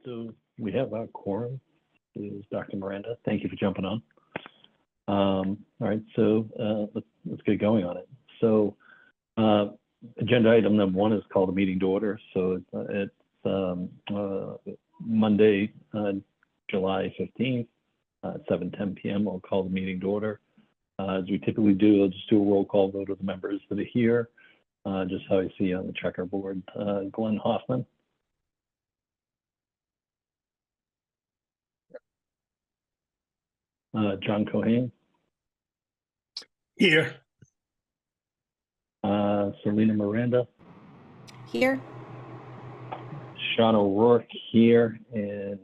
So we have our quorum. This is Dr. Miranda. Thank you for jumping on. All right, so let's get going on it. So agenda item number 1 is called a meeting to order. So it's Monday, July 15th, 7:10 p.m. I'll call the meeting to order. As we typically do, I'll just do a roll call vote of the members that are here, just how I see on the checkerboard. Glenn Hoffman. John Cohen. Here. Selena Miranda. Here. Sean O'Rourke here, and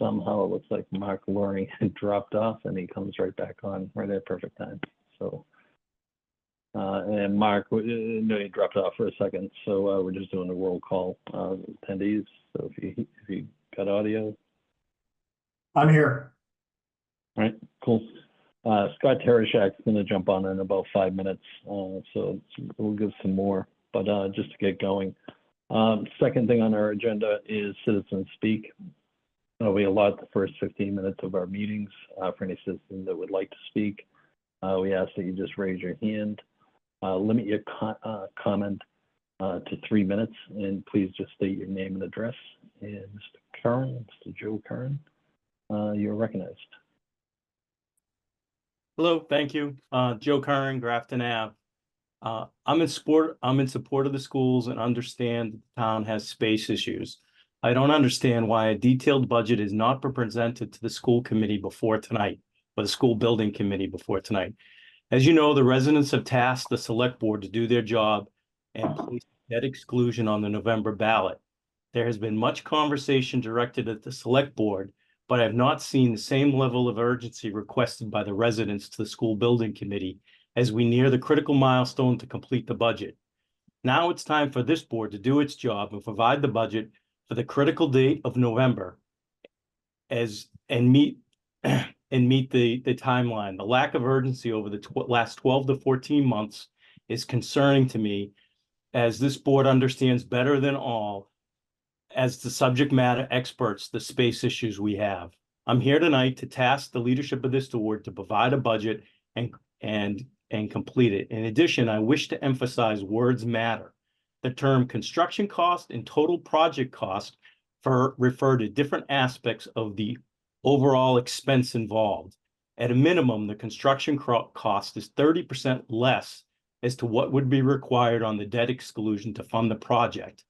somehow it looks like Mark Loring had dropped off, and he comes right back on right at perfect time. So, and Mark, no, he dropped off for a second, so we're just doing a roll call attendees. So if you got audio, I'm here. all right, cool. Scott Tereshak's going to jump on in about 5 minutes, so we'll give some more, but just to get going. Second thing on our agenda is citizen speak. We allot the first 15 minutes of our meetings for any citizen that would like to speak. We ask that you just raise your hand, limit your comment to 3 minutes, and please just state your name and address. And Mr. Curran, Mr. Joe Curran, you're recognized. Hello, thank you. Joe Curran, Grafton Ave. I'm in support of the schools and understand that the town has space issues. I don't understand why a detailed budget is not presented to the school committee before tonight, or the school building committee before tonight. As you know, the residents have tasked the select board to do their job and place debt exclusion on the November ballot. There has been much conversation directed at the select board, but I have not seen the same level of urgency requested by the residents to the school building committee as we near the critical milestone to complete the budget. Now it's time for this board to do its job and provide the budget for the critical date of November and meet the timeline. The lack of urgency over the last 12 to 14 months is concerning to me, as this board understands better than all, as the subject matter experts, the space issues we have. I'm here tonight to task the leadership of this board to provide a budget and complete it. In addition, I wish to emphasize words matter. The term construction cost and total project cost refer to different aspects of the overall expense involved. At a minimum, the construction cost is 30% less as to what would be required on the debt exclusion to fund the project.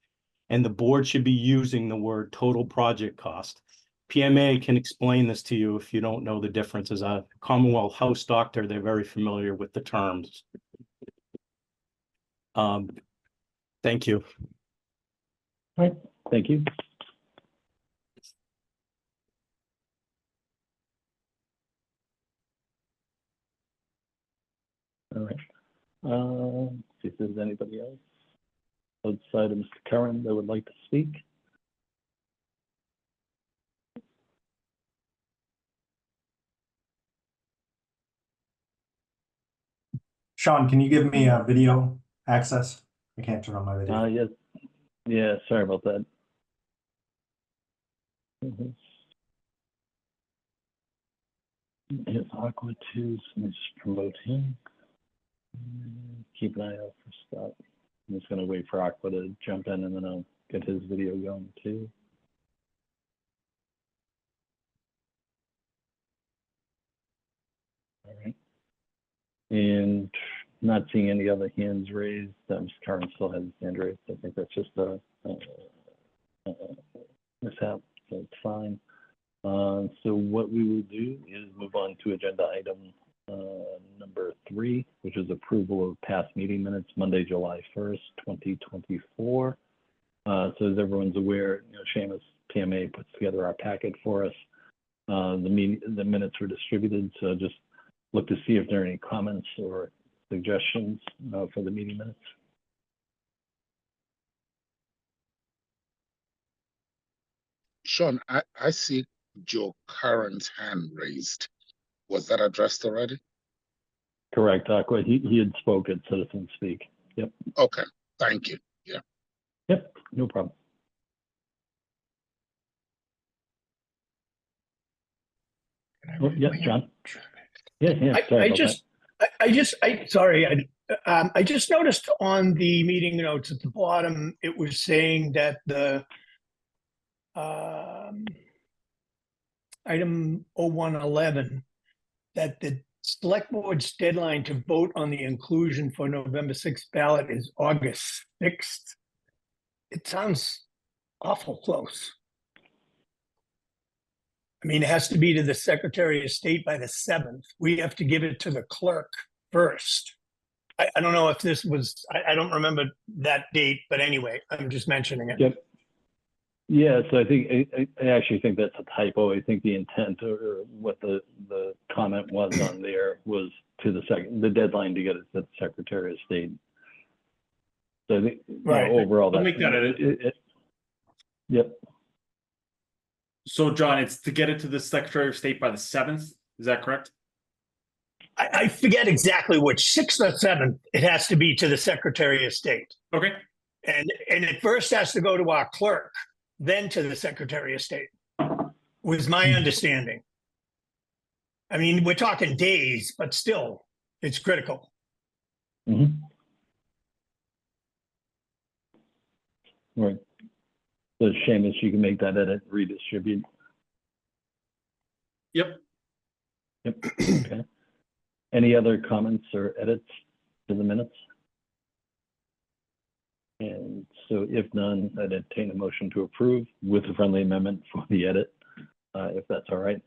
And the board should be using the word total project cost. PMA can explain this to you if you don't know the difference. As a Commonwealth House doctor, they're very familiar with the terms. Thank you. All right, thank you. All right, see if there's anybody else outside of Mr. Curran that would like to speak. Sean, can you give me video access? I can't turn on my video. Yes. Yeah, sorry about that. It's awkward too, so let me just promote him. Keep an eye out for Scott. I'm just going to wait for Aqua to jump in, and then I'll get his video going too. All right. And not seeing any other hands raised. Mr. Curran still has his hand raised. I think that's just a mishap, so it's fine. So what we will do is move on to agenda item number 3, which is approval of past meeting minutes, Monday, July 1st, 2024. So as everyone's aware, Seamus PMA puts together our packet for us. The minutes were distributed, so just look to see if there are any comments or suggestions for the meeting minutes. Sean, I see Joe Curran's hand raised. Was that addressed already? Correct, Aqua. He had spoke at Citizen Speak. Yep. Okay, thank you. Yeah. Yep, no problem. Oh, yeah, John? Yeah, sorry about I just noticed on the meeting notes at the bottom, it was saying that the item 0111, that the select board's deadline to vote on the inclusion for November 6th ballot is August 6th. It sounds awful close. I mean, it has to be to the Secretary of State by the 7th. We have to give it to the clerk first. I don't know if this was, I don't remember that date, but anyway, I'm just mentioning it. Yep. Yeah, so I think, I actually think that's a typo. I think the intent or what the comment was on there was to the deadline to get it to the Secretary of State. So I think, Right. overall, I'll that's. make that edit. Yep, So John, it's to get it to the Secretary of State by the 7th. Is that correct? I forget exactly which, 6th or 7th, it has to be to the Secretary of State. Okay. And it first has to go to our clerk, then to the Secretary of State, was my understanding. I mean, we're talking days, but still, it's critical. right. So Seamus, you can make that edit, redistribute. Yep. Yep, okay. Any other comments or edits to the minutes? And so if none, I'd entertain a motion to approve with a friendly amendment for the edit, if that's all right.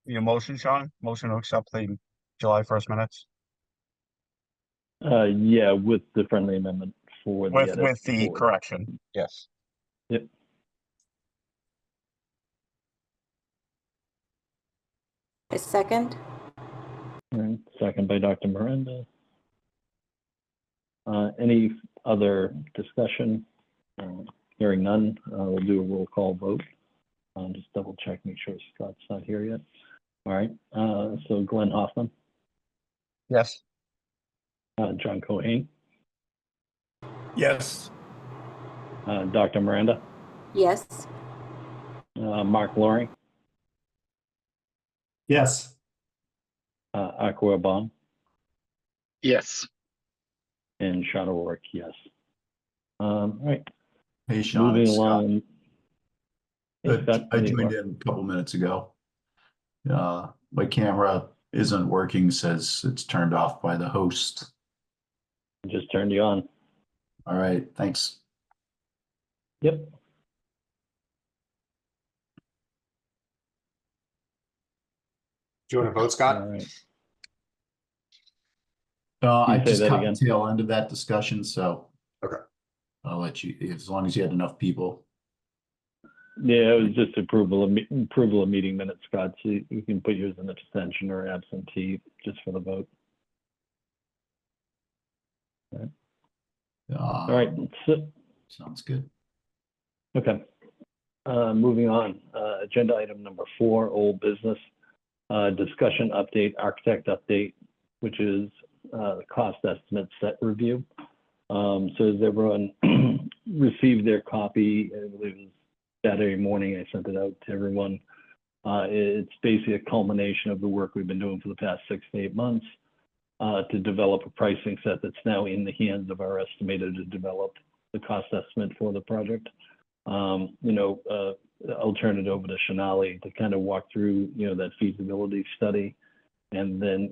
Your motion, Sean? Motion to accept the July 1st minutes? Yeah, with the friendly amendment for the edit. With the for- correction, yes. Yep. A second? All right, second by Dr. Miranda. Any other discussion? Hearing none, we'll do a roll call vote. Just double check, make sure Scott's not here yet. All right, so Glenn Hoffman, Yes. John Cohen, Yes. Dr. Miranda, Yes. Mark Loring, Yes. Aqua Bond, Yes. and Shadow O'Rourke, yes. All right, Hey, Sean, moving it's Scott. along. Hey, Scott, I there you joined are. in a couple minutes ago. My camera isn't working, says it's turned off by the host. Just turned you on. All right, thanks. Yep. Do you want to vote, All Scott? right. I Can you say just that caught again? the tail end of that discussion, so. Okay. I'll let you, as long as you had enough people. Yeah, it was just approval of meeting minutes, Scott. So you can put yours in abstention or absentee just for the vote. All right. So, Sounds good. okay. Moving on. Agenda item number 4, old business. Discussion update, architect update, which is the cost estimate set review. So as everyone received their copy, I believe it was Saturday morning, I sent it out to everyone. It's basically a culmination of the work we've been doing for the past 6 to 8 months to develop a pricing set that's now in the hands of our estimator to develop the cost estimate for the project. I'll turn it over to Shanali to kind of walk through, that feasibility study. And then,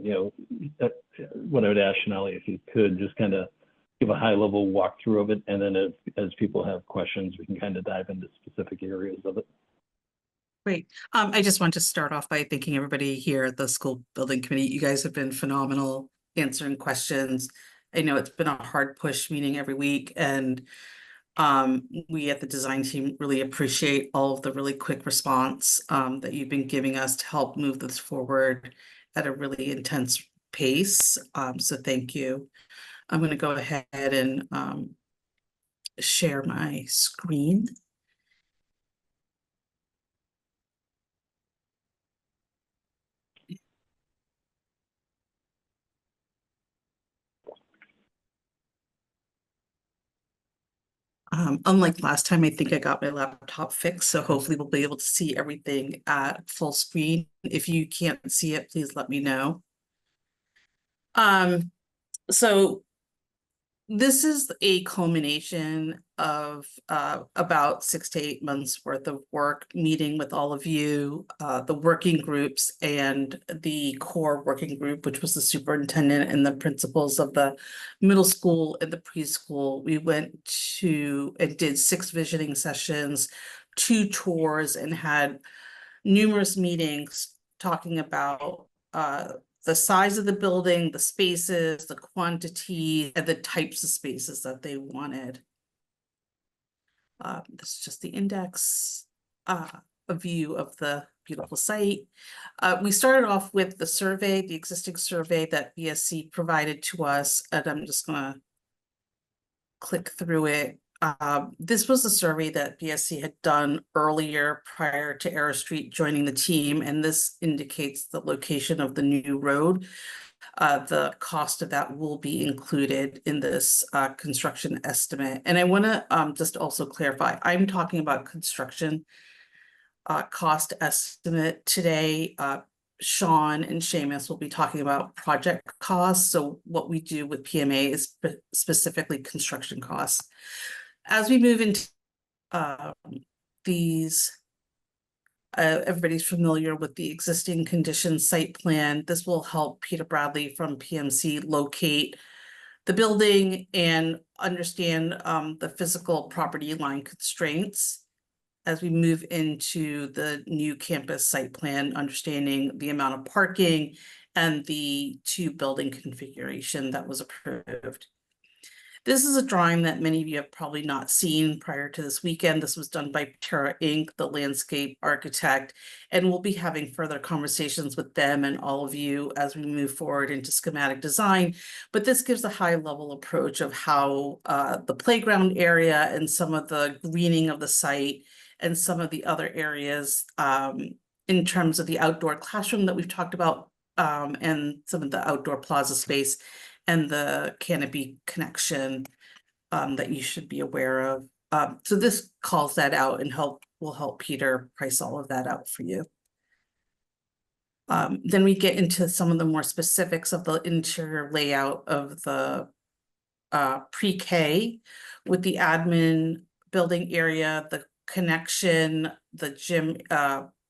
what I would ask Shanali, if you could just kind of give a high level walkthrough of it. And then as people have questions, we can kind of dive into specific areas of it. Great. I just want to start off by thanking everybody here at the school building committee. You guys have been phenomenal answering questions. I know it's been a hard push meeting every week, and we at the design team really appreciate all of the really quick response that you've been giving us to help move this forward at a really intense pace. So thank you. I'm going to go ahead and share my screen. Unlike last time, I think I got my laptop fixed, so hopefully we'll be able to see everything at full screen. If you can't see it, please let me know. So this is a culmination of about 6 to 8 months worth of work, meeting with all of you, the working groups and the core working group, which was the superintendent and the principals of the middle school and the preschool. We went to and did 6 visioning sessions, 2 tours, and had numerous meetings talking about the size of the building, the spaces, the quantity, and the types of spaces that they wanted. This is just the index, a view of the beautiful site. We started off with the survey, the existing survey that BSC provided to us, and I'm just gonna click through it. This was a survey that BSC had done earlier prior to Arrow Street joining the team, and this indicates the location of the new road. The cost of that will be included in this construction estimate. And I want to just also clarify, I'm talking about construction cost estimate today. Sean and Seamus will be talking about project costs. So what we do with PMA is specifically construction costs. As we move into these, everybody's familiar with the existing condition site plan. This will help Peter Bradley from PMC locate the building and understand the physical property line constraints as we move into the new campus site plan, understanding the amount of parking and the 2 building configuration that was approved. This is a drawing that many of you have probably not seen prior to this weekend. This was done by Terra Inc., the landscape architect, and we'll be having further conversations with them and all of you as we move forward into schematic design. But this gives a high-level approach of how the playground area and some of the greening of the site and some of the other areas in terms of the outdoor classroom that we've talked about and some of the outdoor plaza space and the canopy connection that you should be aware of. So this calls that out and will help Peter price all of that out for you. Then we get into some of the more specifics of the interior layout of the pre-K with the admin building area, the connection, the gym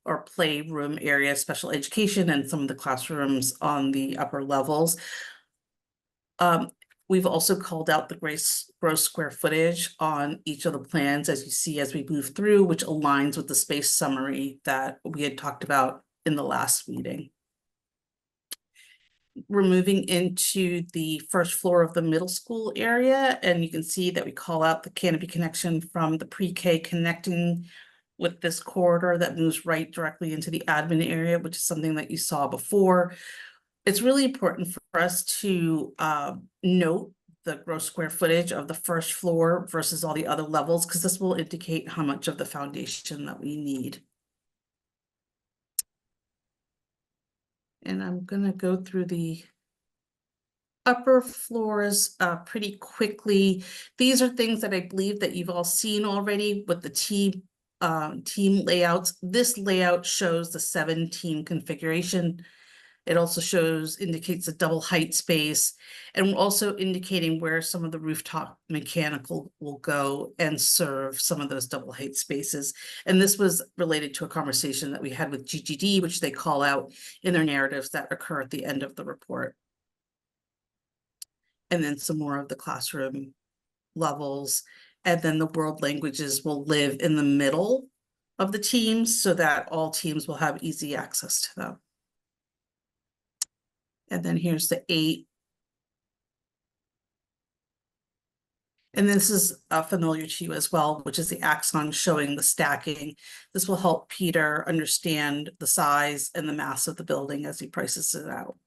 or playroom area, special education, and some of the classrooms on the upper levels. We've also called out the gross square footage on each of the plans, as you see as we move through, which aligns with the space summary that we had talked about in the last meeting. We're moving into the first floor of the middle school area, and you can see that we call out the canopy connection from the pre-K connecting with this corridor that moves right directly into the admin area, which is something that you saw before. It's really important for us to note the gross square footage of the first floor versus all the other levels, because this will indicate how much of the foundation that we need. And I'm going to go through the upper floors pretty quickly. These are things that I believe that you've all seen already with the team layouts. This layout shows the 7-team configuration. It also indicates a double height space, and we're also indicating where some of the rooftop mechanical will go and serve some of those double height spaces. And this was related to a conversation that we had with GGD, which they call out in their narratives that occur at the end of the report. And then some more of the classroom levels. And then the world languages will live in the middle of the teams so that all teams will have easy access to them. And then here's the 8. And this is familiar to you as well, which is the axon showing the stacking. This will help Peter understand the size and the mass of the building as he prices it out.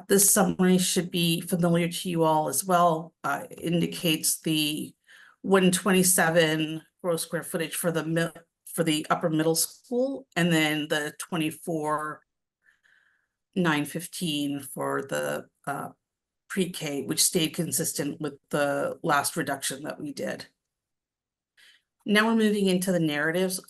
This summary should be familiar to you all as well. It indicates the 127 gross square footage for the upper middle school, and then the 24,915 for the pre-K, which stayed consistent with the last reduction that we did. Now we're moving into the narratives.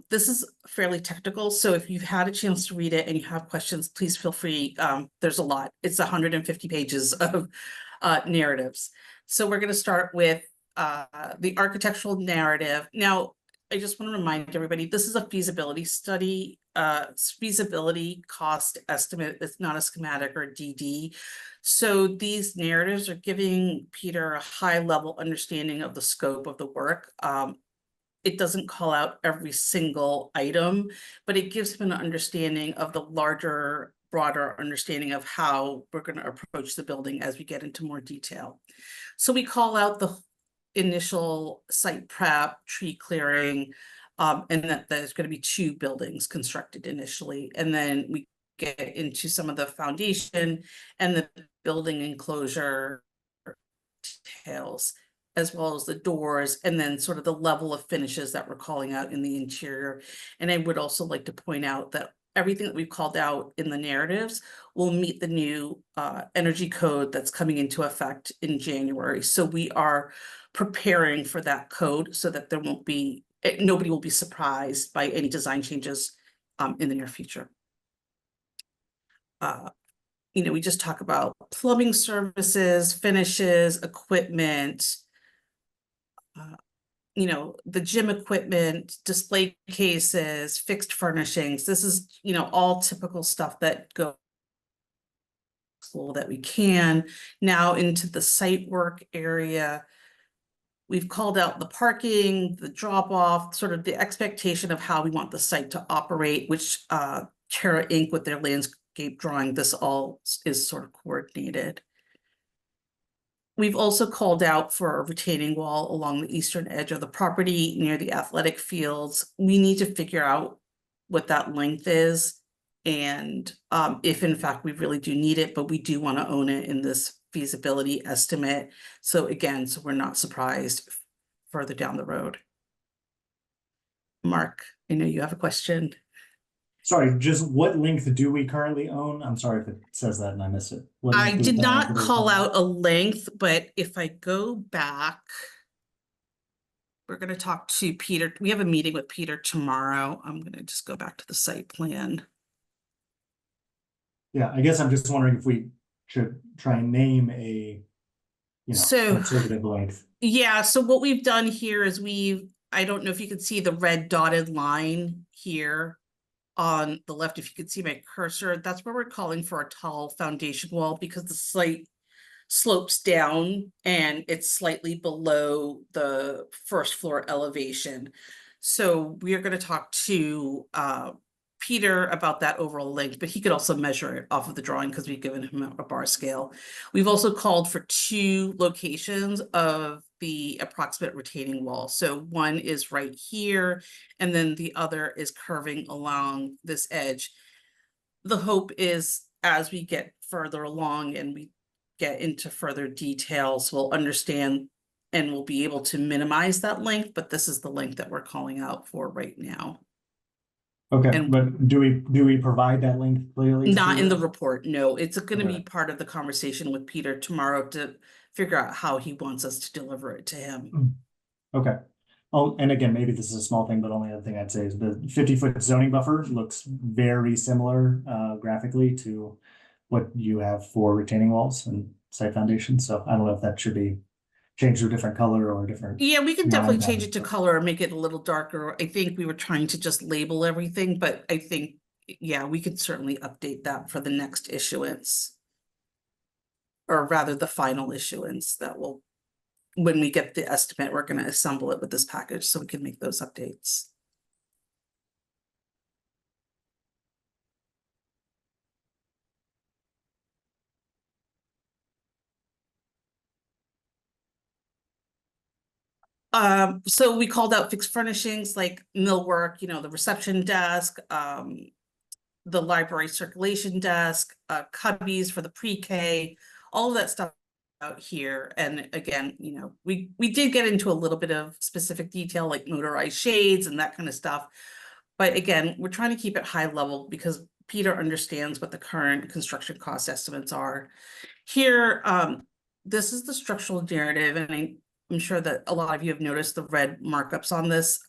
This is fairly technical, so if you've had a chance to read it and you have questions, please feel free. There's a lot. It's 150 pages of narratives. So we're going to start with the architectural narrative. Now, I just want to remind everybody, this is a feasibility study, feasibility cost estimate. It's not a schematic or a DD. So these narratives are giving Peter a high level understanding of the scope of the work. It doesn't call out every single item, but it gives him an understanding of the larger, broader understanding of how we're going to approach the building as we get into more detail. So we call out the initial site prep, tree clearing, and that there's going to be 2 buildings constructed initially. And then we get into some of the foundation and the building enclosure details, as well as the doors, and then sort of the level of finishes that we're calling out in the interior. And I would also like to point out that everything that we've called out in the narratives will meet the new energy code that's coming into effect in January. So we are preparing for that code so that there won't be, nobody will be surprised by any design changes in the near future. You know, we just talk about plumbing services, finishes, equipment, you know, the gym equipment, display cases, fixed furnishings. This is, you know, all typical stuff that go that we can. Now into the site work area, we've called out the parking, the drop off, sort of the expectation of how we want the site to operate, which Terra Inc. with their landscape drawing, this all is sort of coordinated. We've also called out for a retaining wall along the eastern edge of the property near the athletic fields. We need to figure out what that length is and if in fact we really do need it, but we do want to own it in this feasibility estimate. So again, so we're not surprised further down the road. Mark, I know you have a question. Sorry, just what length do we currently own? I'm sorry if it says that and I missed it. What I length do did we not currently call own? out a length, but if I go back, we're going to talk to Peter. We have a meeting with Peter tomorrow. I'm going to just go back to the site plan. Yeah, I guess I'm just wondering if we should try and name a, you know, So- conservative length. Yeah, so what we've done here is I don't know if you can see the red dotted line here on the left, if you could see my cursor, that's where we're calling for a tall foundation wall because the site slopes down and it's slightly below the first floor elevation. So we are going to talk to Peter about that overall length, but he could also measure it off of the drawing because we've given him a bar scale. We've also called for 2 locations of the approximate retaining wall. So one is right here, and then the other is curving along this edge. The hope is as we get further along and we get into further details, we'll understand and we'll be able to minimize that length, but this is the length that we're calling out for right now. Okay, And- but do we provide that length clearly? Not to- in the report, no. It's going to Okay. be part of the conversation with Peter tomorrow to figure out how he wants us to deliver it to him. Okay. Oh, and again, maybe this is a small thing, but only other thing I'd say is the 50-foot zoning buffer looks very similar graphically to what you have for retaining walls and site foundations. So I don't know if that should be changed to a different color or a different. Yeah, we can line definitely item, change it to but- color or make it a little darker. I think we were trying to just label everything, but I think, yeah, we could certainly update that for the next issuance. Or rather the final issuance that will, when we get the estimate, we're going to assemble it with this package so we can make those updates. So we called out fixed furnishings like millwork, you know, the reception desk, the library circulation desk, cubbies for the pre-K, all of that stuff out here. And again, you know, we did get into a little bit of specific detail like motorized shades and that kind of stuff. But again, we're trying to keep it high level because Peter understands what the current construction cost estimates are. Here, this is the structural narrative, and I'm sure that a lot of you have noticed the red markups on this.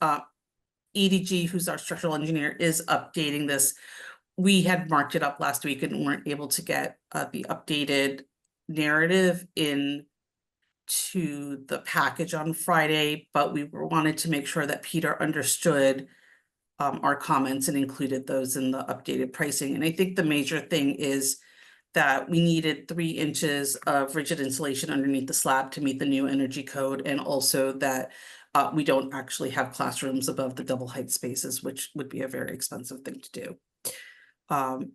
EDG, who's our structural engineer, is updating this. We had marked it up last week and weren't able to get the updated narrative in to the package on Friday, but we wanted to make sure that Peter understood our comments and included those in the updated pricing. And I think the major thing is that we needed 3 inches of rigid insulation underneath the slab to meet the new energy code, and also that we don't actually have classrooms above the double height spaces, which would be a very expensive thing to do.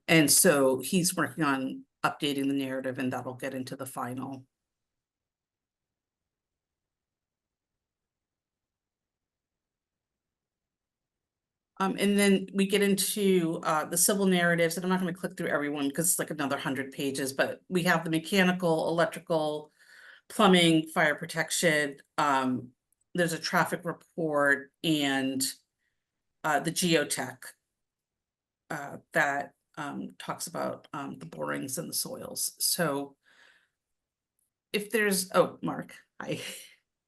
And so he's working on updating the narrative, and that'll get into the final. And then we get into the civil narratives, and I'm not going to click through everyone because it's like another 100 pages, but we have the mechanical, electrical, plumbing, fire protection. There's a traffic report and the geotech that talks about the borings and the soils. So if there's, oh, Mark, hi.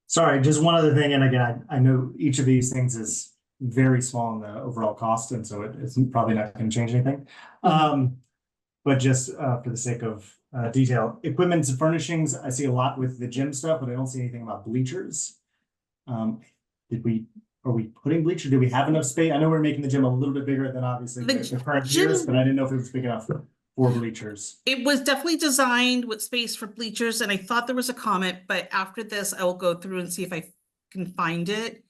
Sorry, just one other thing, and again, I know each of these things is very small in the overall cost, and so it's probably not going to change anything. But just for the sake of detail, equipment and furnishings, I see a lot with the gym stuff, but I don't see anything about bleachers. Are we putting bleachers? Do we have enough space? I know we're making the gym a little bit bigger than obviously the current years, but I didn't know if it was big enough for bleachers. It was definitely designed with space for bleachers, and I thought there was a comment, but after this, I will go through and see if I can find it.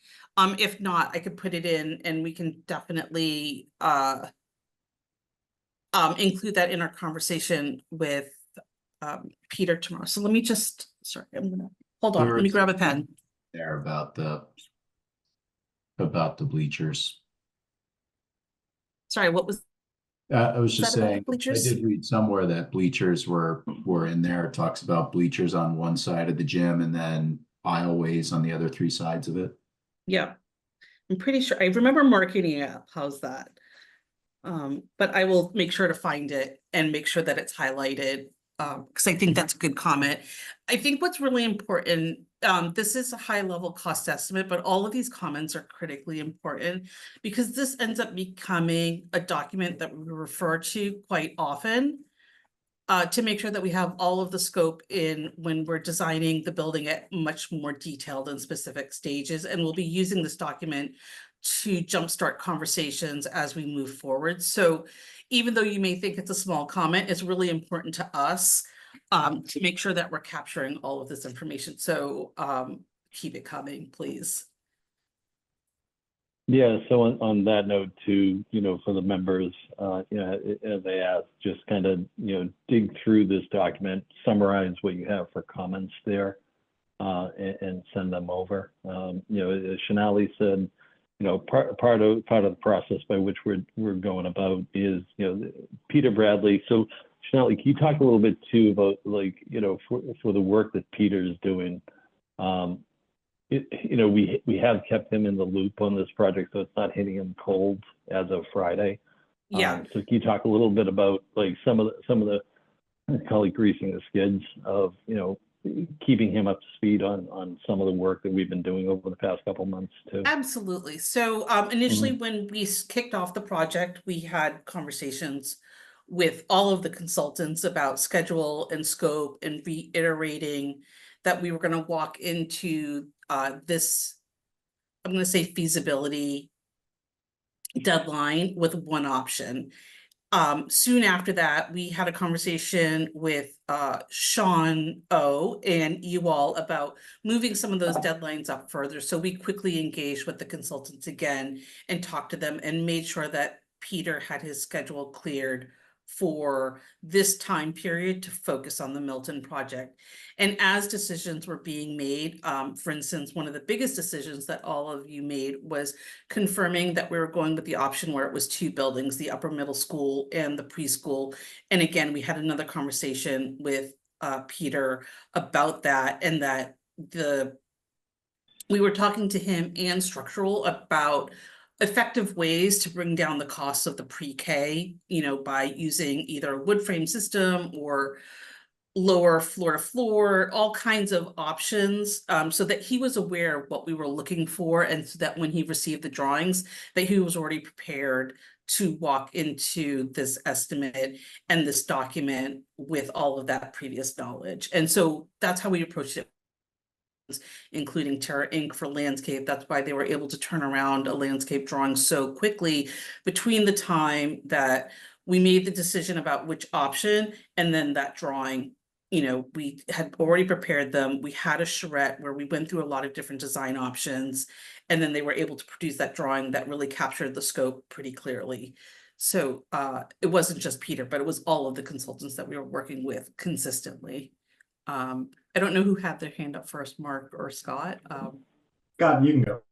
If not, I could put it in, and we can definitely include that in our conversation with Peter tomorrow. So let me just, sorry, I'm gonna hold on. Let me grab a pen. There about the bleachers. Sorry, what was? I was just saying, I bleachers? did read somewhere that bleachers were in there. It talks about bleachers on one side of the gym and then aisleways on the other 3 sides of it. Yeah, I'm pretty sure. I remember marking it up. How's that? But I will make sure to find it and make sure that it's highlighted, because I think that's a good comment. I think what's really important, this is a high level cost estimate, but all of these comments are critically important because this ends up becoming a document that we refer to quite often to make sure that we have all of the scope in when we're designing the building at much more detailed and specific stages. And we'll be using this document to jumpstart conversations as we move forward. So even though you may think it's a small comment, it's really important to us to make sure that we're capturing all of this information. So keep it coming, please. Yeah, so on that note too, for the members, as I asked, just kind of, dig through this document, summarize what you have for comments there, and send them over. As Shanali said, part of the process by which we're going about is, Peter Bradley. So Shanali, can you talk a little bit too about for the work that Peter is doing? We have kept him in the loop on this project, so it's not hitting him cold as of Friday. Yeah. So can you talk a little bit about some of the I call it greasing the skids of keeping him up to speed on some of the work that we've been doing over the past couple months too? Absolutely. So initially when we kicked off the project, we had conversations with all of the consultants about schedule and scope and reiterating that we were going to walk into this, I'm going to say feasibility deadline with one option. Soon after that, we had a conversation with Sean O and you all about moving some of those deadlines up further. So we quickly engaged with the consultants again and talked to them and made sure that Peter had his schedule cleared for this time period to focus on the Milton project. And as decisions were being made, for instance, one of the biggest decisions that all of you made was confirming that we were going with the option where it was 2 buildings, the upper middle school and the preschool. And again, we had another conversation with Peter about that, and that we were talking to him and structural about effective ways to bring down the cost of the pre-K, by using either a wood frame system or lower floor to floor, all kinds of options, so that he was aware of what we were looking for, and so that when he received the drawings, that he was already prepared to walk into this estimate and this document with all of that previous knowledge. And so that's how we approached it, including Terra Inc. for landscape. That's why they were able to turn around a landscape drawing so quickly between the time that we made the decision about which option and then that drawing. We had already prepared them. We had a charrette where we went through a lot of different design options, and then they were able to produce that drawing that really captured the scope pretty clearly. So it wasn't just Peter, but it was all of the consultants that we were working with consistently. I don't know who had their hand up first, Mark or Scott. Scott, you can go.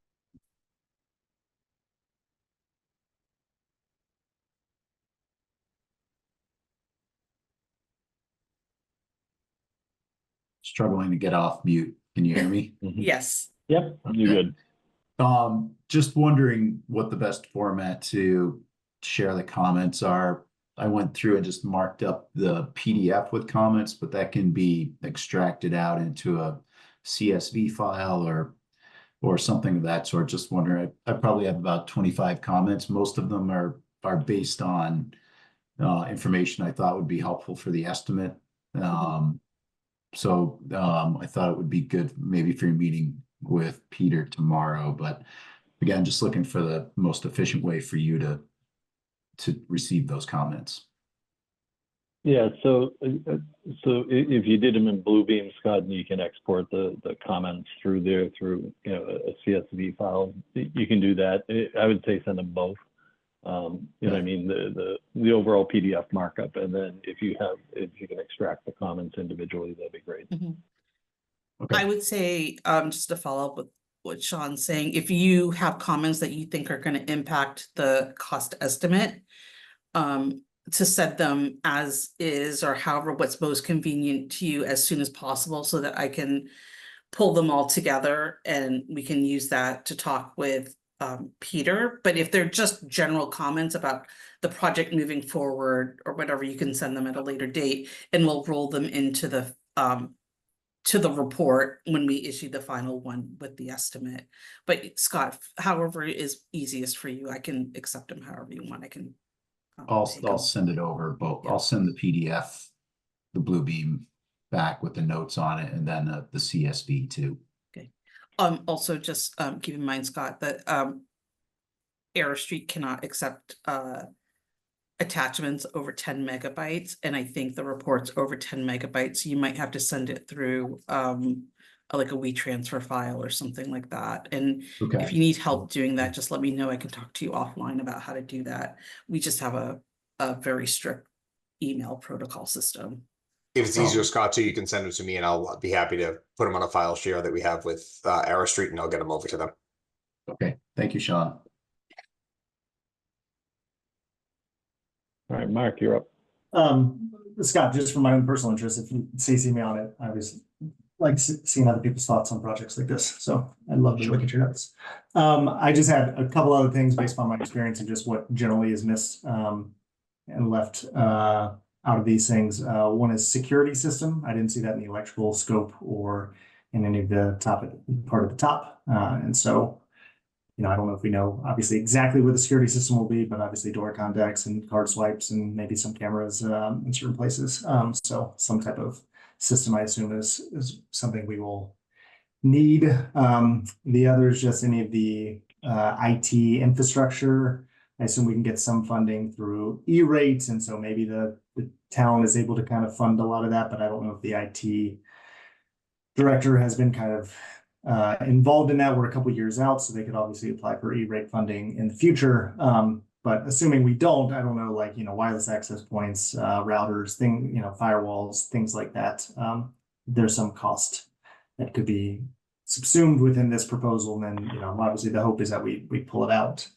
Struggling to get off mute. Can you hear me? Yes. Yep, you're good. Just wondering what the best format to share the comments are. I went through and just marked up the PDF with comments, but that can be extracted out into a CSV file or something of that sort. Just wondering, I probably have about 25 comments. Most of them are based on information I thought would be helpful for the estimate. So I thought it would be good maybe for your meeting with Peter tomorrow, but again, just looking for the most efficient way for you to receive those comments. Yeah, so if you did them in Bluebeam, Scott, you can export the comments through there through a CSV file. You can do that. I would say send them both. What I mean, the overall PDF markup, and then if you can extract the comments individually, that'd be great. Okay. I would say, just to follow up with what Sean's saying, if you have comments that you think are going to impact the cost estimate, to set them as is or however what's most convenient to you as soon as possible, so that I can pull them all together and we can use that to talk with Peter. But if they're just general comments about the project moving forward or whatever, you can send them at a later date and we'll roll them into the report when we issue the final one with the estimate. But Scott, however is easiest for you, I can accept them however you want. I can I'll take them. send it over, but Yeah. I'll send the PDF, the Bluebeam back with the notes on it, and then the CSV too. Okay. Also just keep in mind, Scott, that Arrow Street cannot accept attachments over 10 megabytes, and I think the report's over 10 megabytes. You might have to send it through like a WeTransfer file or something like that. And Okay. if you need help doing that, just let me know. I can talk to you offline about how to do that. We just have a very strict email protocol system. If it's easier, Scott, too, you can send them to me and I'll be happy to put them on a file share that we have with Arrow Street, and I'll get them over to them. Okay. Thank you, Sean. All right, Mark, you're up. Scott, just for my own personal interest, if you CC me on it, I obviously like seeing other people's thoughts on projects like this. So I'd love to look at your notes. I just had a couple other things based on my experience and just what generally is missed and left out of these things. One is security system. I didn't see that in the electrical scope or in any of the part of the top. And so, I don't know if we know obviously exactly what the security system will be, but obviously door contacts and card swipes and maybe some cameras in certain places. So some type of system, I assume, is something we will need. The other is just any of the IT infrastructure. I assume we can get some funding through E-rates, and so maybe the town is able to kind of fund a lot of that, but I don't know if the IT director has been kind of involved in that. We're a couple of years out, so they could obviously apply for E-rate funding in the future. But assuming we don't, I don't know, like, wireless access points, routers, firewalls, things like that. There's some cost that could be subsumed within this proposal. And then, obviously the hope is that we pull it out.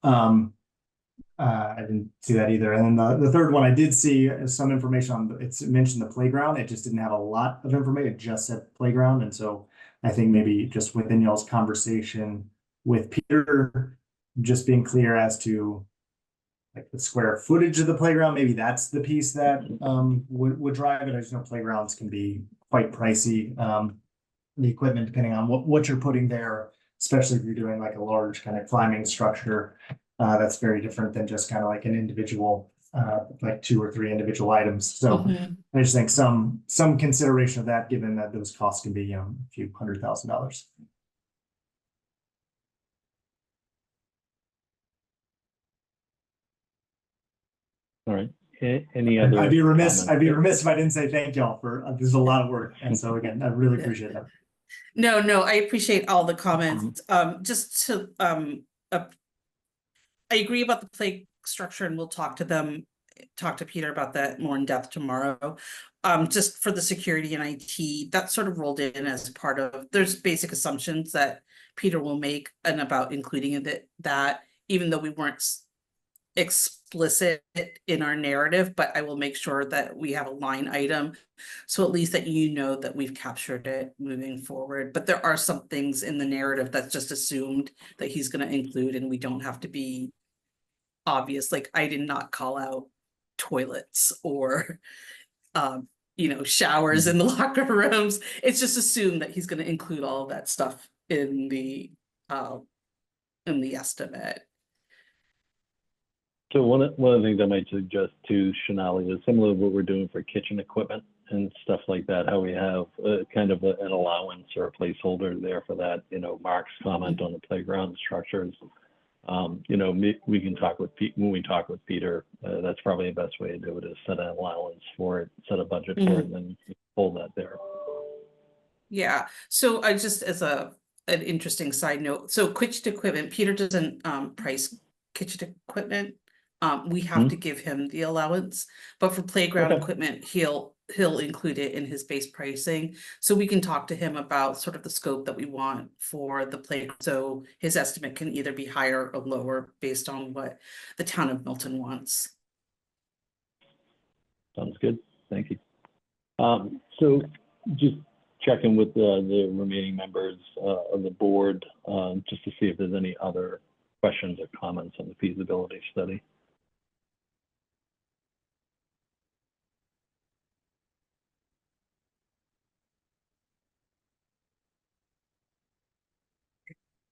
I didn't see that either. And then the third one I did see some information on, it mentioned the playground. It just didn't have a lot of information. It just said playground. And so I think maybe just within y'all's conversation with Peter, just being clear as to like the square footage of the playground, maybe that's the piece that would drive it. I just know playgrounds can be quite pricey. The equipment, depending on what you're putting there, especially if you're doing like a large kind of climbing structure, that's very different than just kind of like an individual, like 2 or 3 individual items. So Mhm. I just think some consideration of that, given that those costs can be, a few $100,000. All right. Any other? I'd be remiss comments? if I didn't say thank y'all for, this is a lot of work. And so again, I really appreciate that. No, I appreciate all the comments. Just to, I agree about the play structure, and we'll talk to Peter about that more in depth tomorrow. Just for the security and IT, that sort of rolled in as part of, there's basic assumptions that Peter will make and about including that, even though we weren't explicit in our narrative, but I will make sure that we have a line item. So at least that that we've captured it moving forward. But there are some things in the narrative that's just assumed that he's going to include, and we don't have to be obvious. Like I did not call out toilets or showers in the locker rooms. It's just assumed that he's going to include all of that stuff in the estimate. So one of the things I might suggest to Shonali is similar to what we're doing for kitchen equipment and stuff like that, how we have kind of an allowance or a placeholder there for that. Mark's comment on the playground structures. We can talk with when we talk with Peter. That's probably the best way to do it, is set an allowance for it, set a budget for it, and then hold that there. Yeah. So I just, as an interesting side note, so kitchen equipment, Peter doesn't price kitchen equipment. We have to give him the allowance, but for playground equipment, he'll include it in his base pricing. So we can talk to him about sort of the scope that we want for the playground. So his estimate can either be higher or lower based on what the town of Milton wants. Sounds good. Thank you. So just checking with the remaining members of the board, just to see if there's any other questions or comments on the feasibility study.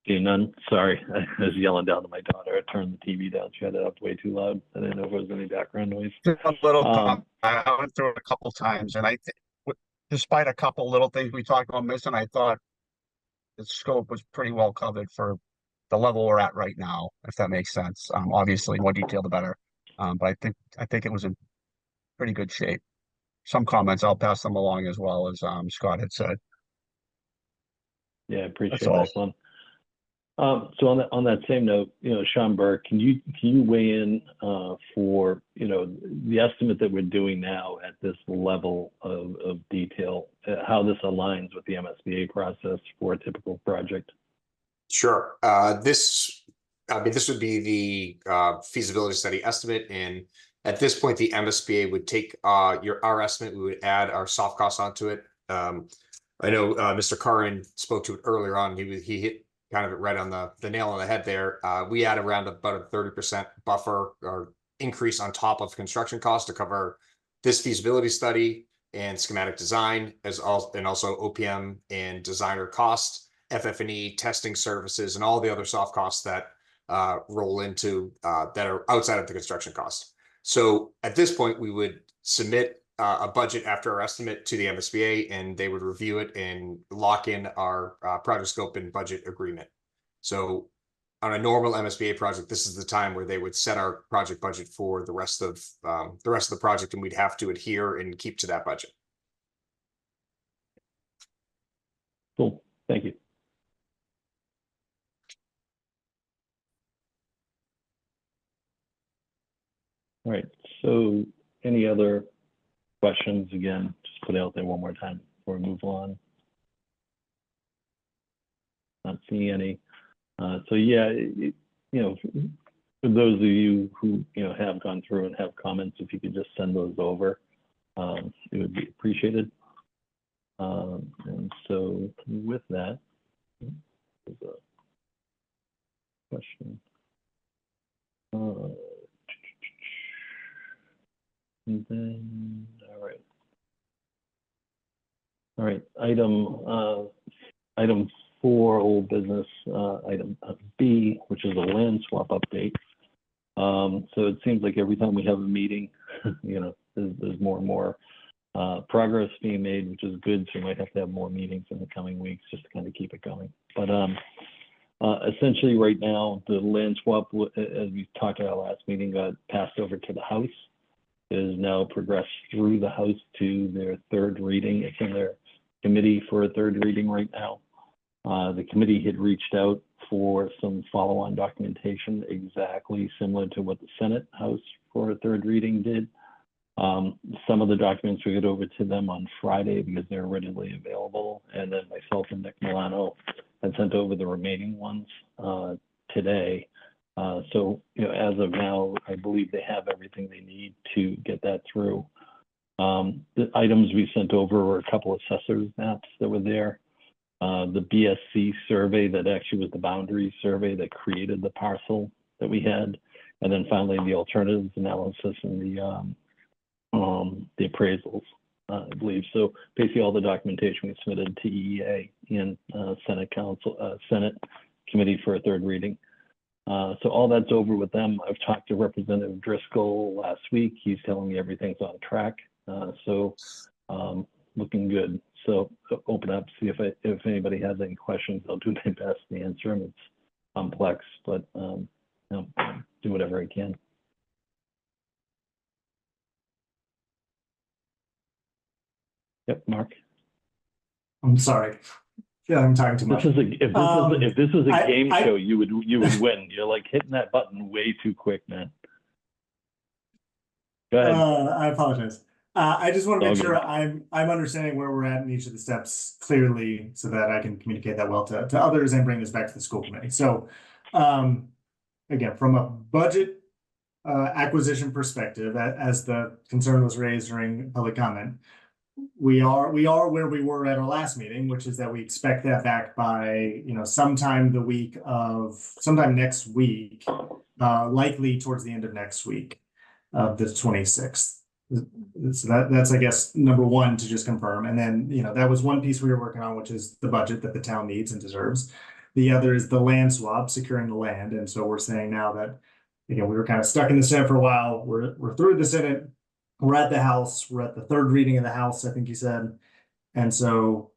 Seeing none, sorry, I was yelling down to my daughter. I turned the TV down. She had it up way too loud. I didn't know if there was any background noise. Just a little comment. I went through it a couple times, and I think, despite a couple little things we talked about missing, I thought the scope was pretty well covered for the level we're at right now, if that makes sense. Obviously, more detail the better. But I think it was in pretty good shape. Some comments, I'll pass them along as well, as Scott had said. Yeah, I appreciate That's all. that one. So on that same note, Sean Burke, can you weigh in for the estimate that we're doing now at this level of detail, how this aligns with the MSBA process for a typical project? Sure. This would be the feasibility study estimate, and at this point, the MSBA would take our estimate. We would add our soft costs onto it. I know Mr. Curran spoke to it earlier on. He hit kind of right on the nail on the head there. We add around about a 30% buffer or increase on top of construction costs to cover this feasibility study and schematic design, and also OPM and designer costs, FF&E, testing services, and all the other soft costs that roll into that are outside of the construction cost. So at this point, we would submit a budget after our estimate to the MSBA, and they would review it and lock in our project scope and budget agreement. So on a normal MSBA project, this is the time where they would set our project budget for the rest of the project, and we'd have to adhere and keep to that budget. Cool. Thank you. All right. So any other questions? Again, just put it out there one more time before we move on. Not seeing any. So yeah, for those of you who have gone through and have comments, if you could just send those over, it would be appreciated. And so with that, there's a question. And then, all right, item 4, old business, item B, which is a land swap update. So it seems like every time we have a meeting, there's more and more progress being made, which is good. So we might have to have more meetings in the coming weeks just to kind of keep it going. But essentially right now, the land swap, as we talked about last meeting, got passed over to the House. It has now progressed through the House to their 3rd reading. It's in their committee for a 3rd reading right now. The committee had reached out for some follow-on documentation exactly similar to what the Senate House for a 3rd reading did. Some of the documents we got over to them on Friday because they're readily available, and then myself and Nick Milano had sent over the remaining ones today. So, as of now, I believe they have everything they need to get that through. The items we sent over were a couple of assessors maps that were there. The BSC survey that actually was the boundary survey that created the parcel that we had. And then finally, the alternatives analysis and the appraisals, I believe. So basically all the documentation we submitted to EEA and Senate Committee for a 3rd reading. So all that's over with them. I've talked to Representative Driscoll last week. He's telling me everything's on track. So looking good. So open up, see if anybody has any questions. I'll do my best to answer them. It's complex, but do whatever I can. Yep, Mark. I'm sorry. Yeah, I'm talking too much. If this was a game show, you would win. You're like hitting that button way too quick, man. Go ahead. I apologize. I just want to make sure I'm understanding where we're at in each of the steps clearly so that I can communicate that well to others and bring this back to the school committee. So again, from a budget acquisition perspective, as the concern was raised during public comment, we are where we were at our last meeting, which is that we expect that back by sometime next week, likely towards the end of next week, the 26th. So that's I guess number one to just confirm, and then that was one piece we were working on, which is the budget that the town needs and deserves. The other is the land swap, securing the land, and so we're saying now that we were kind of stuck in the Senate for a while. We're through the Senate. We're at the House. We're at the 3rd reading of the House, I think you said. And so,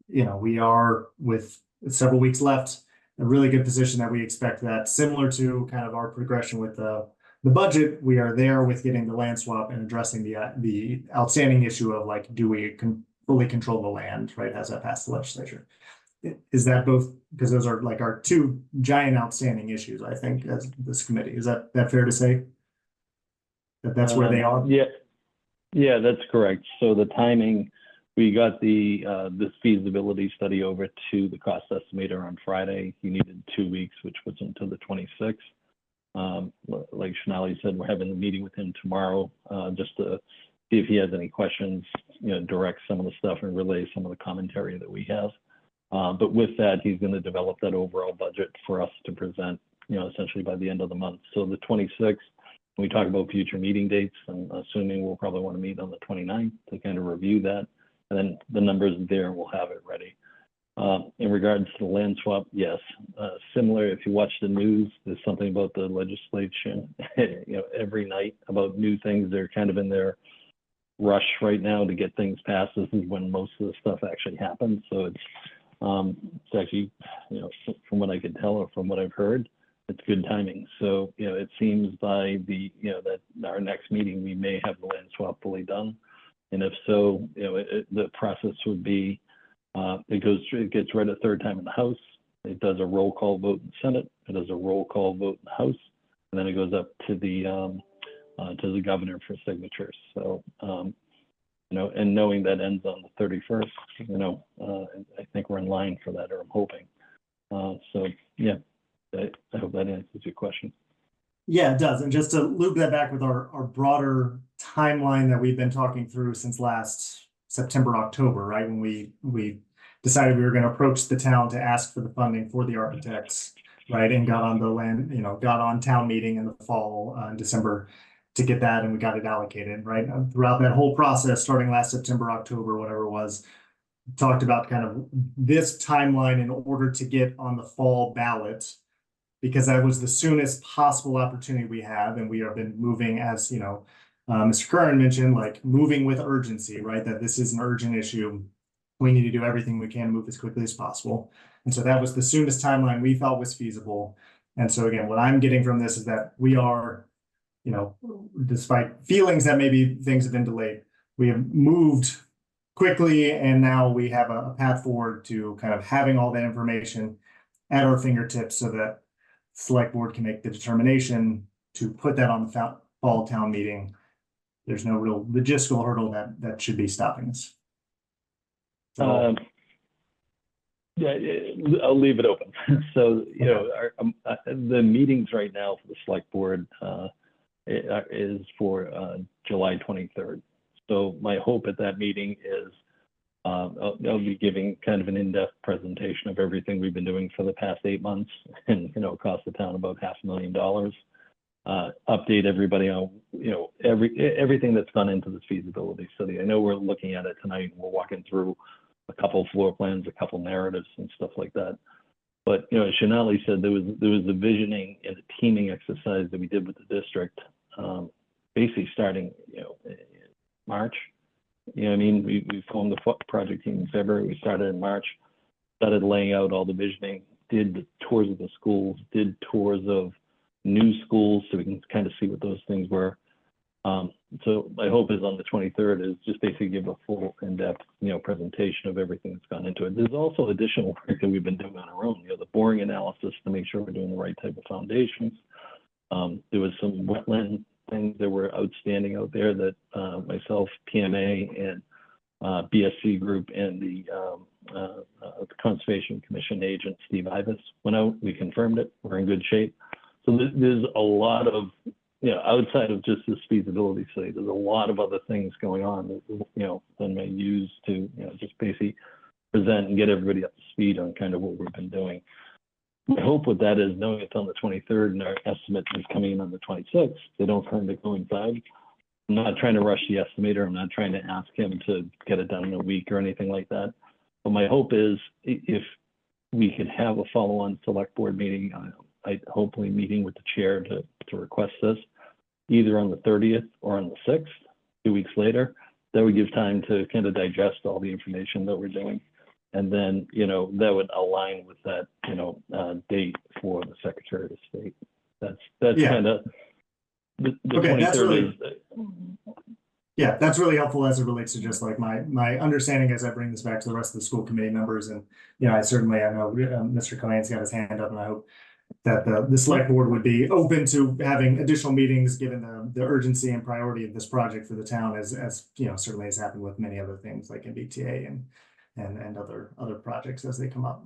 we are with several weeks left, a really good position that we expect that similar to kind of our progression with the budget, we are there with getting the land swap and addressing the outstanding issue of do we fully control the land, right? Has that passed the legislature? Is that both, because those are our 2 giant outstanding issues, I think, as this committee. Is that fair to say? That's where they are? Yeah, that's correct. So the timing, we got the feasibility study over to the cost estimator on Friday. He needed 2 weeks, which was until the 26th. Like Shanali said, we're having a meeting with him tomorrow just to see if he has any questions, direct some of the stuff and relay some of the commentary that we have. But with that, he's going to develop that overall budget for us to present, essentially by the end of the month. So the 26th, when we talk about future meeting dates, I'm assuming we'll probably want to meet on the 29th to kind of review that. And then the numbers there, we'll have it ready. In regards to the land swap, yes, similar. If you watch the news, there's something about the legislation, every night about new things. They're kind of in their rush right now to get things passed. This is when most of the stuff actually happens. So it's actually, from what I could tell or from what I've heard, it's good timing. So, it seems by that our next meeting, we may have the land swap fully done. And if so, the process would be, it gets read a 3rd time in the House. It does a roll call vote in the Senate. It does a roll call vote in the House, and then it goes up to the governor for signatures. So, and knowing that ends on the 31st, I think we're in line for that, or I'm hoping. So yeah, I hope that answers your question. Yeah, it does. And just to loop that back with our broader timeline that we've been talking through since last September, October, right? When we decided we were going to approach the town to ask for the funding for the architects. right? And got on the land, got on town meeting in the fall, in December to get that, and we got it allocated, right? Throughout that whole process, starting last September, October, whatever it was, talked about kind of this timeline in order to get on the fall ballot, because that was the soonest possible opportunity we have, and we have been moving, as Mr. Curran mentioned, like moving with urgency, right? That this is an urgent issue. We need to do everything we can to move as quickly as possible. And so that was the soonest timeline we felt was feasible. And so again, what I'm getting from this is that we are, despite feelings that maybe things have been delayed, we have moved quickly, and now we have a path forward to kind of having all that information at our fingertips so that select board can make the determination to put that on the fall town meeting. There's no real logistical hurdle that should be stopping us. So, yeah, I'll leave it open. So, the meetings right now for the select board is for July 23rd. So my hope at that meeting is I'll be giving kind of an in-depth presentation of everything we've been doing for the past 8 months, and it cost the town about $500,000. Update everybody on everything that's gone into this feasibility study. I know we're looking at it tonight. We're walking through a couple floor plans, a couple narratives, and stuff like that. But as Shanali said, there was a visioning and a teaming exercise that we did with the district, basically starting March. We formed the project team in February. We started in March, started laying out all the visioning, did the tours of the schools, did tours of new schools so we can kind of see what those things were. So my hope is on the 23rd is just basically give a full in-depth, presentation of everything that's gone into it. There's also additional work that we've been doing on our own, the boring analysis to make sure we're doing the right type of foundations. There was some wetland things that were outstanding out there that myself, PMA, and BSC Group, and the Conservation Commission agent, Steve Ivis, went out. We confirmed it. We're in good shape. So there's a lot of, outside of just this feasibility study, there's a lot of other things going on that, that may use to, just basically present and get everybody up to speed on kind of what we've been doing. My hope with that is, knowing it's on the 23rd and our estimate is coming in on the 26th, they don't kind of coincide. I'm not trying to rush the estimator. I'm not trying to ask him to get it done in a week or anything like that. But my hope is, if we could have a follow-on select board meeting, I hopefully meeting with the chair to request this, either on the 30th or on the 6th, 2 weeks later. That would give time to kind of digest all the information that we're doing. And then, that would align with that, date for the Secretary of State. That's Yeah. kind of the Okay, 23rd that's really, is. yeah, that's really helpful as it relates to just like my understanding as I bring this back to the rest of the school committee members. And, I know Mr. Cohen's got his hand up, and I hope that the select board would be open to having additional meetings, given the urgency and priority of this project for the town, as certainly has happened with many other things like MBTA and other projects as they come up.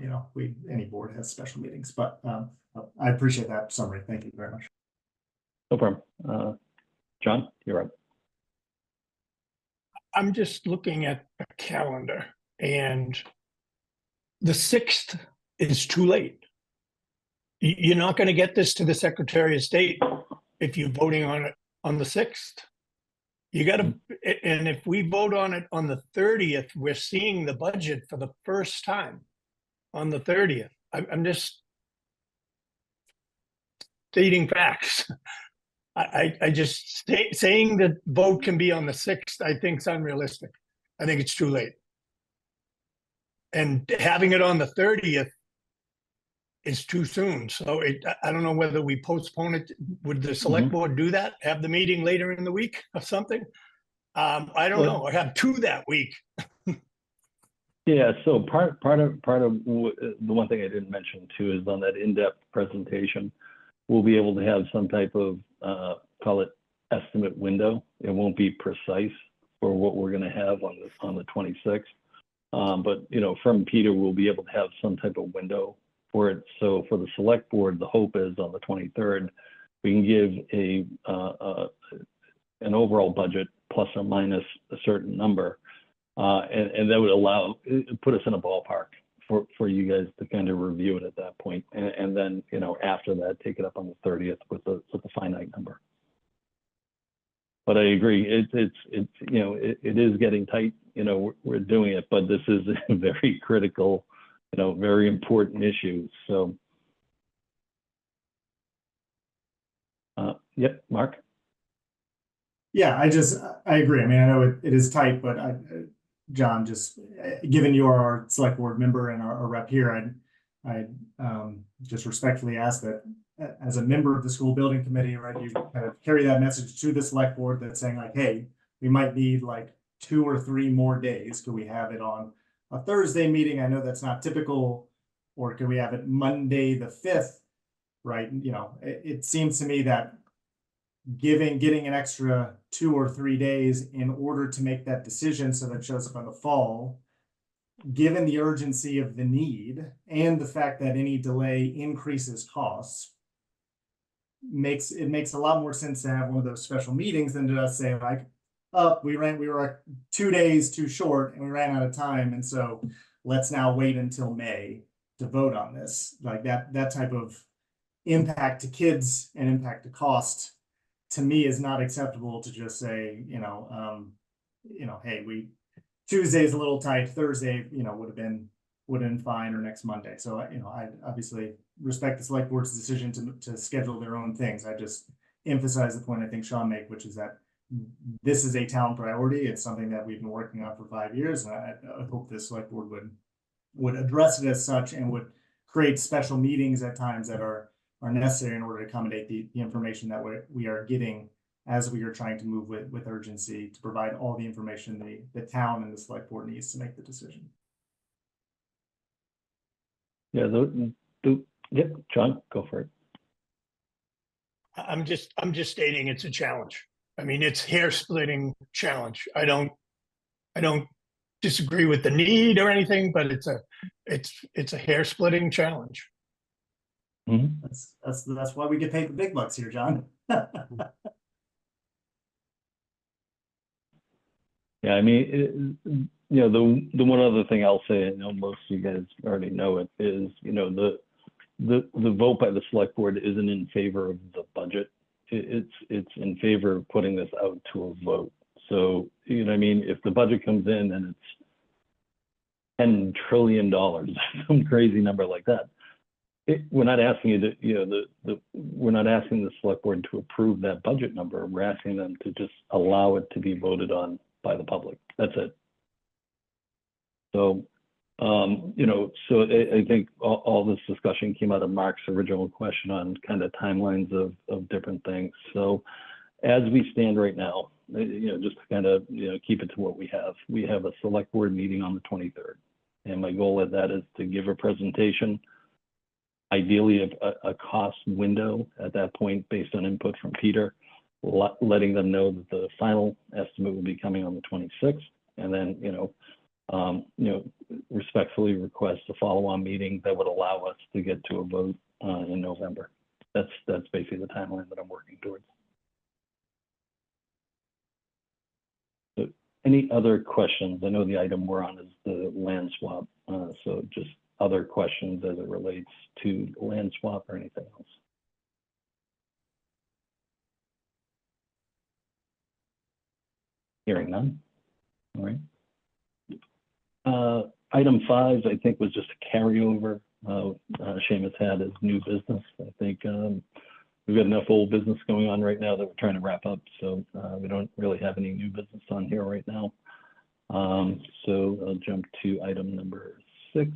Any board has special meetings, but I appreciate that summary. Thank you very much. No problem. John, you're up. I'm just looking at a calendar, and the 6th is too late. You're not going to get this to the Secretary of State if you're voting on it on the 6th. You got to, and if we vote on it on the 30th, we're seeing the budget for the first time on the 30th. I'm just stating facts. I just saying that vote can be on the 6th, I think, is unrealistic. I think it's too late. And having it on the 30th is too soon. So I don't know whether we postpone it. Would the select board do that? Have the meeting later in the week or something? I don't know. I have 2 that week. Yeah, so part of the one thing I didn't mention too is on that in-depth presentation, we'll be able to have some type of call it estimate window. It won't be precise for what we're going to have on the 26th, but from Peter, we'll be able to have some type of window for it. So for the select board, the hope is on the 23rd, we can give an overall budget plus or minus a certain number. And that would put us in a ballpark for you guys to kind of review it at that point, and then, you know, after that, take it up on the 30th with a finite number. But I agree, it's you know, it is getting tight, you know, we're doing it, but this is a very critical, you know, very important issue, so. Yep, Mark? Yeah, I agree. I mean, I know it is tight, but John, just given you are our select board member and our rep here, I just respectfully ask that as a member of the school building committee, right, you kind of carry that message to the select board that's saying like, hey, we might need like 2 or 3 more days. Could we have it on a Thursday meeting? I know that's not typical, or could we have it Monday the 5th, right? You know, it seems to me that getting an extra 2 or 3 days in order to make that decision so that it shows up in the fall, given the urgency of the need and the fact that any delay increases costs, makes a lot more sense to have one of those special meetings than to just say like, oh, we were 2 days too short and we ran out of time, and so let's now wait until May to vote on this. Like that type of impact to kids and impact to cost, to me, is not acceptable to just say, you know, hey, Tuesday's a little tight, Thursday, you know, would have been fine, or next Monday. So, you know, I obviously respect the select board's decision to schedule their own things. I just emphasize the point I think Sean made, which is that this is a town priority. It's something that we've been working on for 5 years, and I hope the select board would address it as such and would create special meetings at times that are necessary in order to accommodate the information that we are getting as we are trying to move with urgency to provide all the information the town and the select board needs to make the decision. Yeah, yep, John, go for it. I'm just stating it's a challenge. I mean, it's hair splitting challenge. I don't disagree with the need or anything, but it's a hair splitting challenge. Mm-hmm. That's why we get paid the big bucks here, John. Yeah, I mean, you know, the one other thing I'll say, I know most of you guys already know it, is, you know, the vote by the select board isn't in favor of the budget. It's in favor of putting this out to a vote. So, you know what I mean? If the budget comes in and it's $10 trillion, some crazy number like that, we're not asking you to, you know, we're not asking the select board to approve that budget number. We're asking them to just allow it to be voted on by the public. That's it. So, you know, so I think all this discussion came out of Mark's original question on kind of timelines of different things. So as we stand right now, you know, just to kind of, you know, keep it to what we have a select board meeting on the 23rd. And my goal at that is to give a presentation, ideally a cost window at that point based on input from Peter, letting them know that the final estimate will be coming on the 26th. And then, you know, respectfully request a follow-on meeting that would allow us to get to a vote in November. That's basically the timeline that I'm working towards. So any other questions? I know the item we're on is the land swap. So just other questions as it relates to land swap or anything else? Hearing none. All right. Item 5, I think, was just a carryover. Seamus had as new business. I think we've got enough old business going on right now that we're trying to wrap up. So we don't really have any new business on here right now. So I'll jump to item number 6.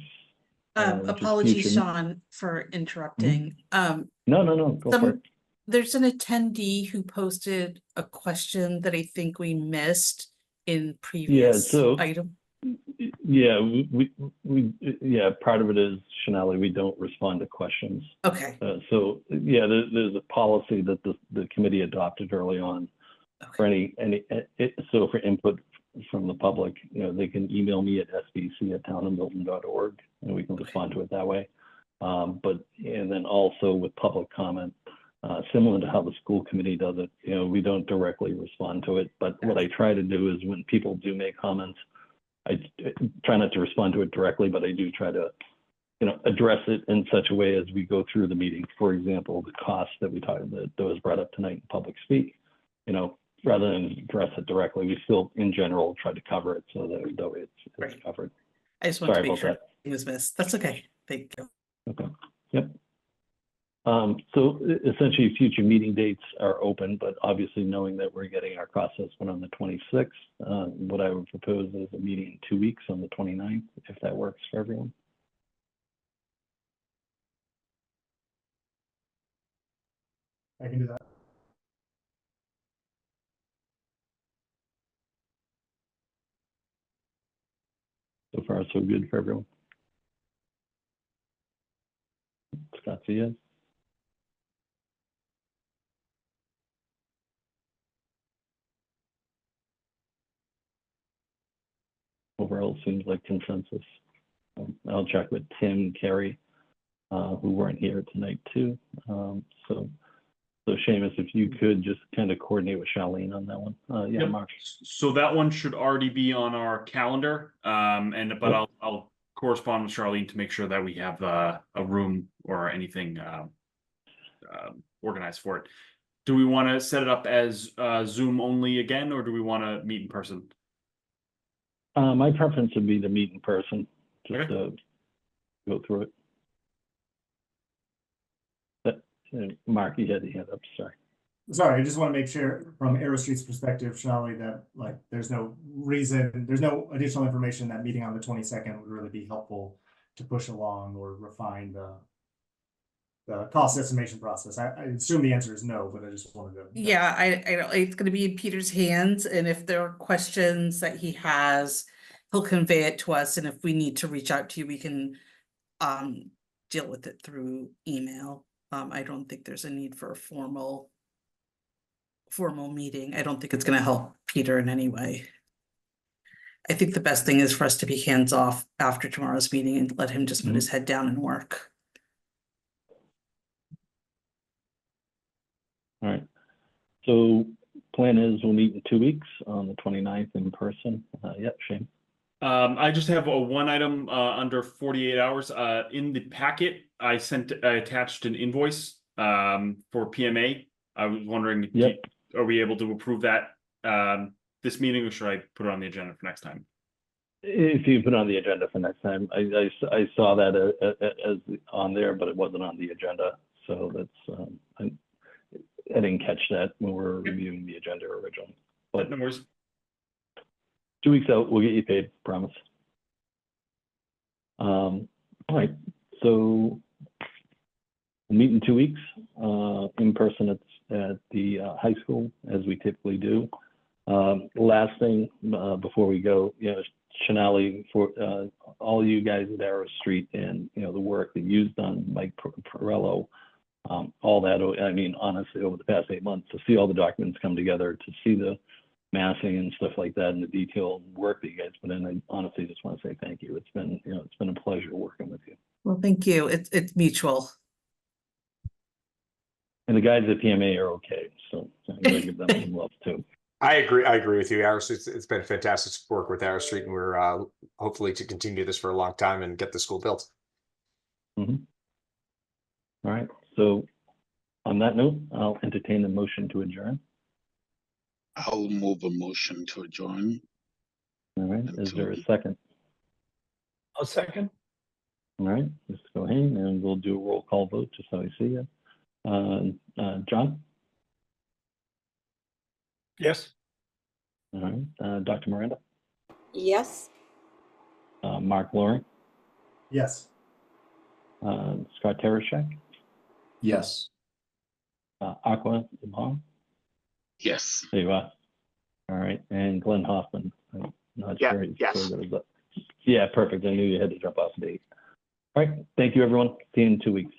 Apologies, Sean, for interrupting. No, go for it. There's an attendee who posted a question that I think we missed in previous item. Yeah, we part of it is, Shanali, we don't respond to questions. Okay. So yeah, there's a policy that the committee adopted early on. Okay. For for input from the public, you know, they can email me at sbc@townofmilton.org and we can respond to it that way. And then also with public comment, similar to how the school committee does it, you know, we don't directly respond to it. But what I try to do is when people do make comments, I try not to respond to it directly, but I do try to address it in such a way as we go through the meeting. For example, the cost that that was brought up tonight in public speak, rather than address it directly, we still in general try to cover it so that it's Right. covered. I just want Sorry to make about sure that. it was missed. That's okay. Thank you. Okay, yep. So essentially future meeting dates are open, but obviously knowing that we're getting our cost estimate on the 26th, what I would propose is a meeting in 2 weeks on the 29th, if that works for everyone. I can do that. So far, so good for everyone. Scott's a yes. Overall, seems like consensus. I'll check with Tim, Carrie, who weren't here tonight too. So Seamus, if you could just kind of coordinate with Charlene on that one. Yeah, Yep. Mark. So that one should already be on our calendar. But Yep. I'll correspond with Charlene to make sure that we have a room or anything organized for it. Do we want to set it up as Zoom only again, or do we want to meet in person? My preference would be to meet in person, just Okay. to go through it. Mark, you had the hand up, sorry. Sorry, I just want to make sure from Arrow Street's perspective, Shali, that like there's no additional information that meeting on the 22nd would really be helpful to push along or refine the cost estimation process. I assume the answer is no, but I just wanted to. Yeah, I it's going to be in Peter's hands, and if there are questions that he has, he'll convey it to us, and if we need to reach out to you, we can deal with it through email. I don't think there's a need for a formal meeting. I don't think it's going to help Peter in any way. I think the best thing is for us to be hands off after tomorrow's meeting and let him just put his head down and work. All right. So plan is we'll meet in 2 weeks on the 29th in person. Yep, Shane. I just have a one item under 48 hours. In the packet, I attached an invoice for PMA. I was wondering, Yep. Are we able to approve that this meeting, or should I put it on the agenda for next time? If you put it on the agenda for next time, I saw that as on there, but it wasn't on the agenda. So that's I didn't catch that when we were reviewing the agenda originally. But no worries. 2 weeks out, we'll get you paid, promise. All right, so we'll meet in 2 weeks in person at the high school, as we typically do. Last thing before we go, Shanali, for all you guys at Arrow Street and the work that you've done, Mike Perello, all that. I mean, honestly, over the past 8 months, to see all the documents come together, to see the massing and stuff like that, and the detailed work that you guys put in, I honestly just want to say thank you. It's been a pleasure working with you. Well, thank you. It's mutual. And the guys at PMA are okay, so I'm gonna give them some love too. I agree with you, Arrow Street. It's been fantastic to work with Arrow Street, and we're hopefully to continue this for a long time and get the school built. Mm-hmm. All right, so on that note, I'll entertain a motion to adjourn. I'll move a motion to adjourn. All right, is there a second? I'll second. All right, let's go ahead and we'll do a roll call vote just so I see you. John? Yes. All right, Dr. Miranda? Yes. Mark Loring? Yes. Scott Tereshek? Yes. Aqua Lamar? Yes. There you are. All right, and Glenn Hoffman. I'm not Yeah, sure he's yes. still good, but yeah, perfect. I knew you had to jump off the date. All right, thank you, everyone. See you in 2 weeks.